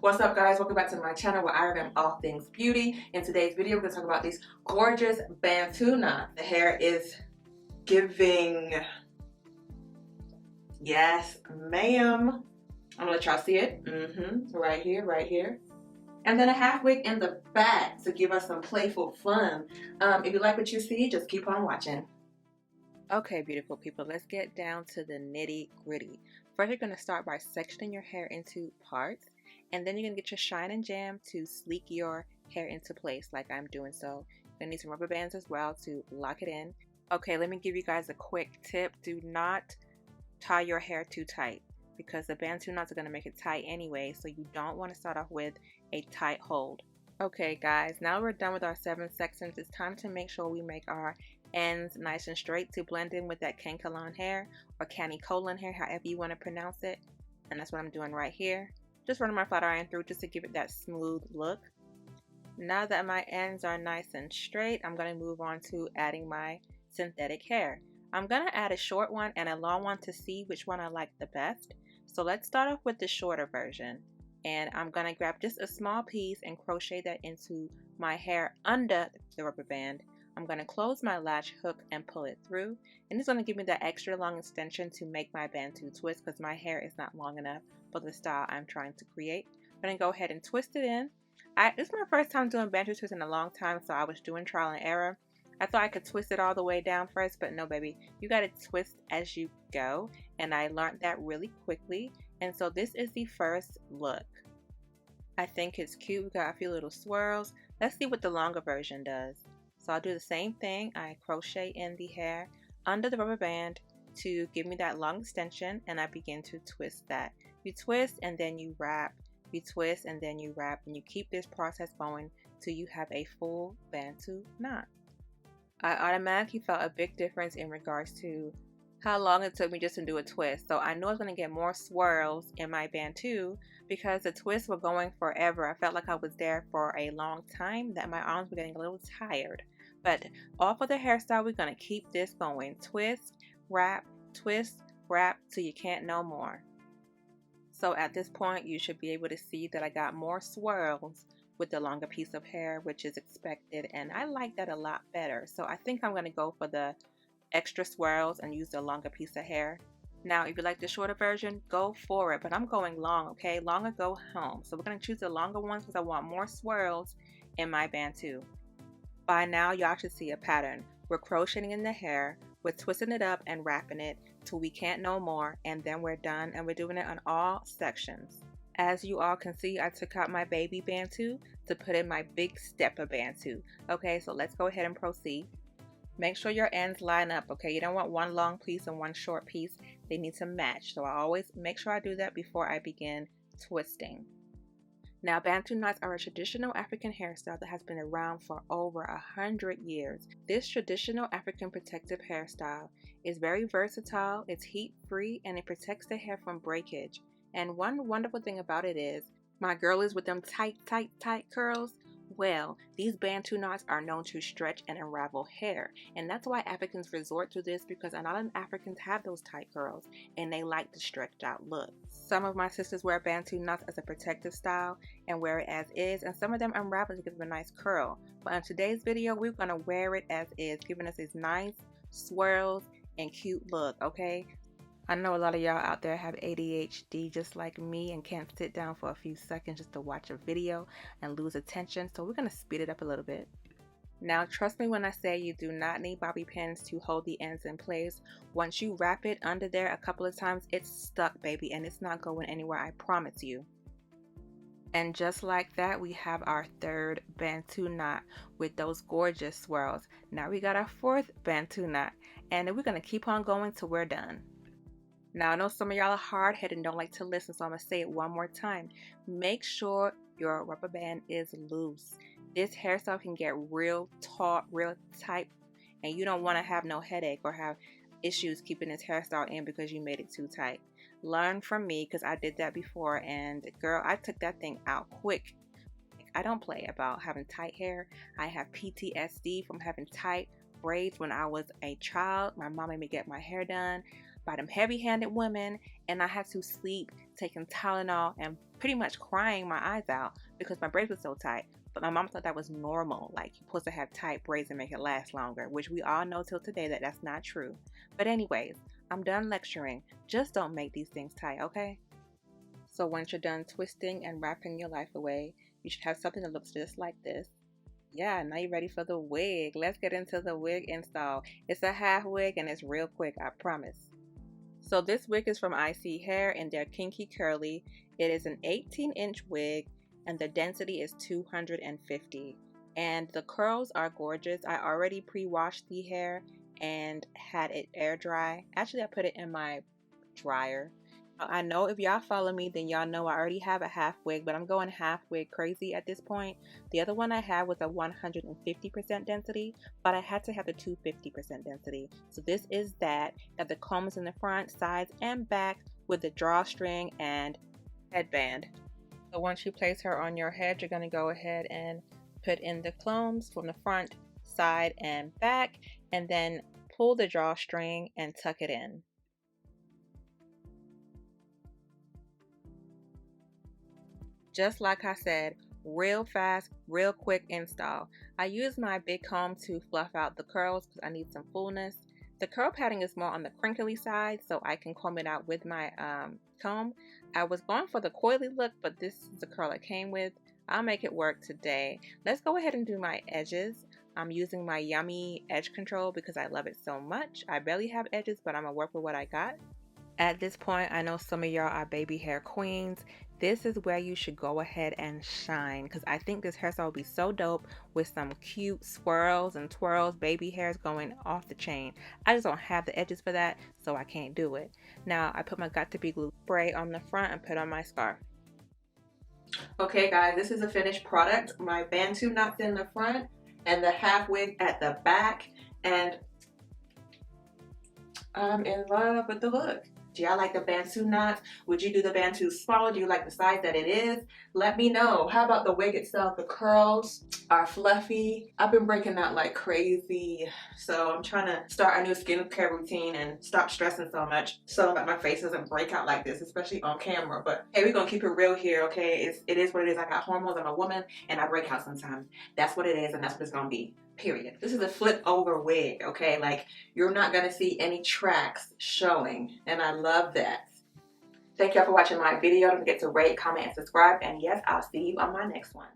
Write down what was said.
What's up, guys? Welcome back to my channel where I revamp all things beauty. In today's video, we're going to talk about these gorgeous Bantu knots. The hair is giving, yes ma'am. I'm going to let y'all see it. Right here, right here. And then a half wig in the back to give us some playful fun. If you like what you see, just keep on watching. Okay, beautiful people, let's get down to the nitty gritty. First, you're going to start by sectioning your hair into parts, and then you're going to get your shine and jam to sleek your hair into place like I'm doing so. You're going to need some rubber bands as well to lock it in. Okay, let me give you guys a quick tip. Do not tie your hair too tight because the Bantu knots are going to make it tight anyway, so you don't want to start off with a tight hold. Okay guys, now we're done with our 7 sections. It's time to make sure we make our ends nice and straight to blend in with that canky hair or candy hair, however you want to pronounce it. And that's what I'm doing right here. Just running my flat iron through just to give it that smooth look. Now that my ends are nice and straight, I'm going to move on to adding my synthetic hair. I'm going to add a short one and a long one to see which one I like the best. So let's start off with the shorter version. And I'm going to grab just a small piece and crochet that into my hair under the rubber band. I'm going to close my latch hook and pull it through, and it's going to give me that extra long extension to make my Bantu twist because my hair is not long enough for the style I'm trying to create. I'm going to go ahead and twist it in. This is my first time doing Bantu twist in a long time, so I was doing trial and error. I thought I could twist it all the way down first, but no baby, you got to twist as you go, and I learned that really quickly. And so this is the first look. I think it's cute. We got a few little swirls. Let's see what the longer version does. So I'll do the same thing. I crochet in the hair under the rubber band to give me that long extension, and I begin to twist that. You twist and then you wrap. You twist and then you wrap, and you keep this process going till you have a full Bantu knot. I automatically felt a big difference in regards to how long it took me just to do a twist. So I know I was going to get more swirls in my Bantu because the twists were going forever. I felt like I was there for a long time, that my arms were getting a little tired. But all for the hairstyle, we're going to keep this going. Twist, wrap, till you can't no more. So at this point, you should be able to see that I got more swirls with the longer piece of hair, which is expected. And I like that a lot better. So I think I'm going to go for the extra swirls and use the longer piece of hair. Now, if you like the shorter version, go for it. But I'm going long, okay? Longer, go home. So we're going to choose the longer ones because I want more swirls in my Bantu. By now, y'all should see a pattern. We're crocheting in the hair, we're twisting it up and wrapping it till we can't no more, and then we're done, and we're doing it on all sections. As you all can see, I took out my baby Bantu to put in my big stepper Bantu. Okay, so let's go ahead and proceed. Make sure your ends line up, okay? You don't want one long piece and one short piece. They need to match. So I always make sure I do that before I begin twisting. Now, Bantu knots are a traditional African hairstyle that has been around for over 100 years. This traditional African protective hairstyle is very versatile, it's heat-free, and it protects the hair from breakage. And one wonderful thing about it is, my girl is with them tight curls. Well, these Bantu knots are known to stretch and unravel hair, and that's why Africans resort to this, because a lot of Africans have those tight curls and they like the stretched out look. Some of my sisters wear Bantu knots as a protective style and wear it as is, and some of them unravel to give them a nice curl. But in today's video, we're going to wear it as is, giving us these nice swirls and cute look, okay? I know a lot of y'all out there have ADHD just like me and can't sit down for a few seconds just to watch a video and lose attention, so we're going to speed it up a little bit. Now, trust me when I say you do not need bobby pins to hold the ends in place. Once you wrap it under there a couple of times, it's stuck, baby, and it's not going anywhere, I promise you. And just like that, we have our third Bantu knot with those gorgeous swirls. Now we got our fourth Bantu knot, and we're going to keep on going till we're done. Now, I know some of y'all are hard-headed and don't like to listen, so I'm going to say it one more time. Make sure your rubber band is loose. This hairstyle can get real taut, real tight, and you don't want to have no headache or have issues keeping this hairstyle in because you made it too tight. Learn from me, because I did that before, and girl, I took that thing out quick. I don't play about having tight hair. I have PTSD from having tight braids when I was a child. My mom made me get my hair done by them heavy-handed women, and I had to sleep taking Tylenol and pretty much crying my eyes out because my braids were so tight. But my mom thought that was normal, like you're supposed to have tight braids and make it last longer, which we all know till today that that's not true. But anyways, I'm done lecturing. Just don't make these things tight, okay? So once you're done twisting and wrapping your life away, you should have something that looks just like this. Yeah, now you're ready for the wig. Let's get into the wig install. It's a half wig and it's real quick, I promise. So this wig is from ISEE Hair in their Kinky Curly. It is an 18-inch wig and the density is 250. And the curls are gorgeous. I already pre-washed the hair and had it air dry. Actually, I put it in my dryer. I know if y'all follow me, then y'all know I already have a half wig, but I'm going half wig crazy at this point. The other one I had was a 150% density, but I had to have the 250% density. So this is that. Got the combs in the front, sides, and back with the drawstring and headband. So once you place her on your head, you're going to go ahead and put in the combs from the front, side, and back, and then pull the drawstring and tuck it in. Just like I said, real fast, real quick install. I use my big comb to fluff out the curls because I need some fullness. The curl padding is more on the crinkly side, so I can comb it out with my comb. I was going for the coily look, but this is the curl it came with. I'll make it work today. Let's go ahead and do my edges. I'm using my Yummy edge control because I love it so much. I barely have edges, but I'm gonna work with what I got. At this point, I know some of y'all are baby hair queens. This is where you should go ahead and shine because I think this hairstyle will be so dope with some cute swirls and twirls, baby hairs going off the chain. I just don't have the edges for that, so I can't do it. Now, I put my Got to Be Glue spray on the front and put on my scarf. Okay guys, this is a finished product. My Bantu knots in the front and the half wig at the back, and I'm in love with the look. Do y'all like the Bantu knots? Would you do the Bantu smaller? Do you like the size that it is? Let me know. How about the wig itself? The curls are fluffy. I've been breaking out like crazy, so I'm trying to start a new skincare routine and stop stressing so much so that my face doesn't break out like this, especially on camera. But hey, we're gonna keep it real here, okay? It is what it is. I got hormones. I'm a woman and I break out sometimes. That's what it is, and that's what it's gonna be. Period. This is a flip over wig, okay? Like, you're not gonna see any tracks showing, and I love that. Thank y'all for watching my video. Don't forget to rate, comment, and subscribe, and yes, I'll see you on my next one.